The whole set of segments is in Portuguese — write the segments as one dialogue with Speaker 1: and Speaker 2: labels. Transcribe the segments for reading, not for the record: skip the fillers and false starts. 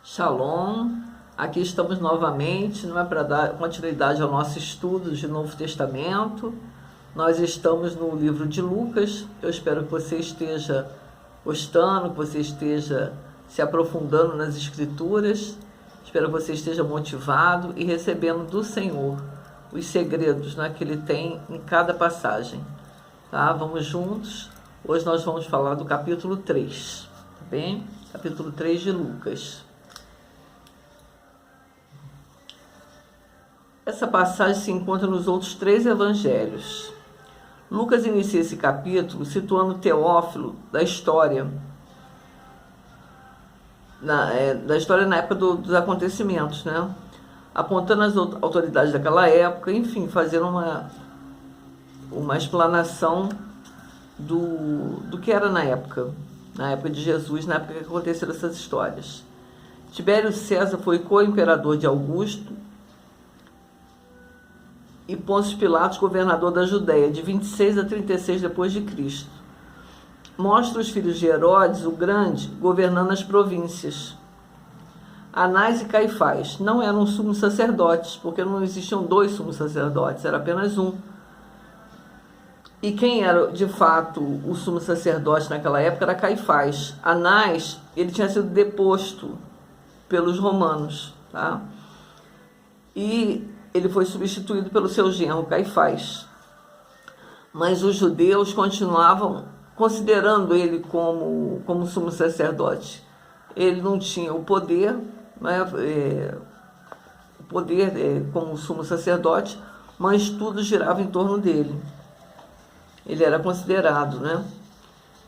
Speaker 1: Shalom, aqui estamos novamente, não é para dar continuidade ao nosso estudo de Novo Testamento. Nós estamos no livro de Lucas. Eu espero que você esteja gostando, que você esteja se aprofundando nas Escrituras. Espero que você esteja motivado e recebendo do Senhor os segredos, né, que Ele tem em cada passagem. Tá? Vamos juntos. Hoje nós vamos falar do capítulo 3, tá bem? Capítulo 3 de Lucas. Essa passagem se encontra nos outros 3 evangelhos. Lucas inicia esse capítulo situando Teófilo da história na época dos acontecimentos, né? Apontando as autoridades daquela época, enfim, fazendo uma explanação do que era na época de Jesus, na época que aconteceram essas histórias. Tibério César foi co-imperador de Augusto, e Pôncio Pilatos, governador da Judéia, de 26 a 36 depois de Cristo. Mostra os filhos de Herodes, o Grande, governando as províncias. Anás e Caifás não eram sumos sacerdotes, porque não existiam 2 sumos sacerdotes, era apenas um. E quem era, de fato, o sumo sacerdote naquela época era Caifás. Anás, ele tinha sido deposto pelos romanos, tá? E ele foi substituído pelo seu genro Caifás. Mas os judeus continuavam considerando ele como sumo sacerdote. Ele não tinha o poder, né, como sumo sacerdote, mas tudo girava em torno dele. Ele era considerado, né?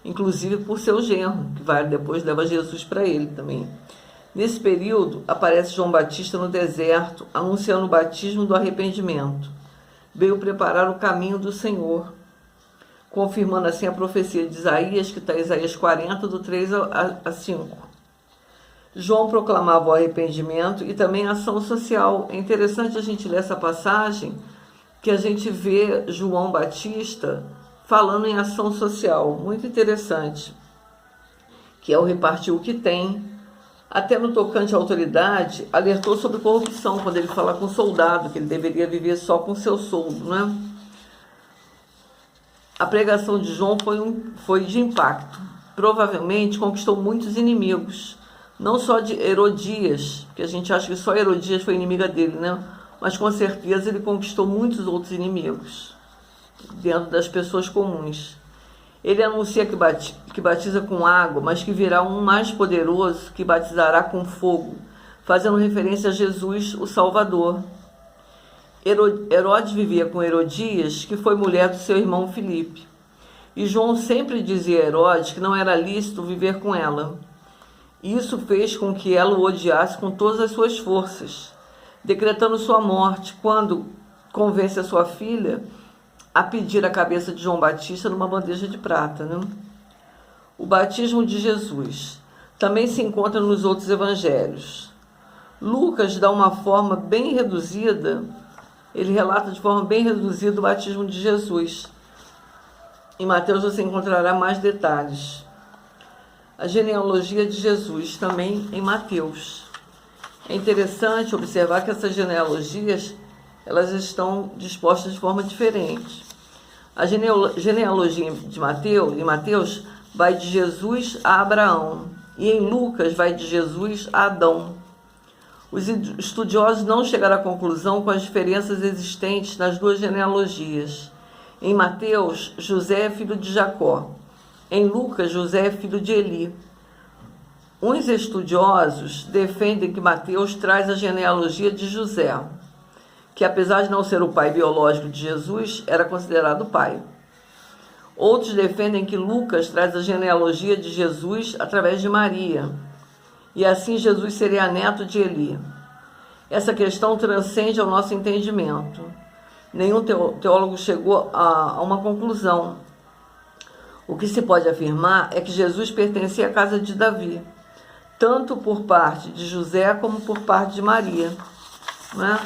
Speaker 1: Inclusive por seu genro, que depois leva Jesus para ele também. Nesse período, aparece João Batista no deserto, anunciando o batismo do arrependimento. Veio preparar o caminho do Senhor, confirmando assim a profecia de Isaías, que está em Isaías 40, do 3 a 5. João proclamava o arrependimento e também a ação social. É interessante a gente ler essa passagem, que a gente vê João Batista falando em ação social. Muito interessante, que é o repartir o que tem. Até no tocante à autoridade, alertou sobre corrupção, quando ele fala com o soldado, que ele deveria viver só com seu soldo, né? A pregação de João foi de impacto. Provavelmente conquistou muitos inimigos, não só de Herodias, porque a gente acha que só Herodias foi inimiga dele, né? Mas com certeza ele conquistou muitos outros inimigos dentro das pessoas comuns. Ele anuncia que batiza com água, mas que virá um mais poderoso que batizará com fogo, fazendo referência a Jesus, o Salvador. Herodes vivia com Herodias, que foi mulher do seu irmão Filipe. E João sempre dizia a Herodes que não era lícito viver com ela. Isso fez com que ela o odiasse com todas as suas forças, decretando sua morte, quando convence a sua filha a pedir a cabeça de João Batista numa bandeja de prata, né? O batismo de Jesus também se encontra nos outros evangelhos. Lucas dá uma forma bem reduzida, ele relata de forma bem reduzida o batismo de Jesus. Em Mateus você encontrará mais detalhes. A genealogia de Jesus também em Mateus. É interessante observar que essas genealogias elas estão dispostas de forma diferente. A genealogia de Mateus vai de Jesus a Abraão, e em Lucas vai de Jesus a Adão. Os estudiosos não chegaram à conclusão com as diferenças existentes nas 2 genealogias. Em Mateus, José é filho de Jacó. Em Lucas, José é filho de Eli. Uns estudiosos defendem que Mateus traz a genealogia de José, que apesar de não ser o pai biológico de Jesus, era considerado pai. Outros defendem que Lucas traz a genealogia de Jesus através de Maria, e assim Jesus seria neto de Eli. Essa questão transcende ao nosso entendimento. Nenhum teólogo chegou a uma conclusão. O que se pode afirmar é que Jesus pertencia à casa de Davi, tanto por parte de José como por parte de Maria, né?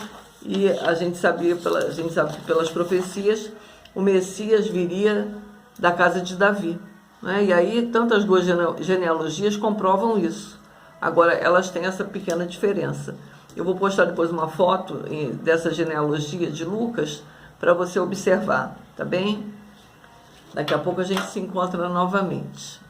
Speaker 1: E a gente sabe que pelas profecias o Messias viria da casa de Davi, né? E aí tantas 2 genealogias comprovam isso. Agora, elas têm essa pequena diferença. Eu vou postar depois uma foto dessa genealogia de Lucas para você observar, tá bem? Daqui a pouco a gente se encontra novamente.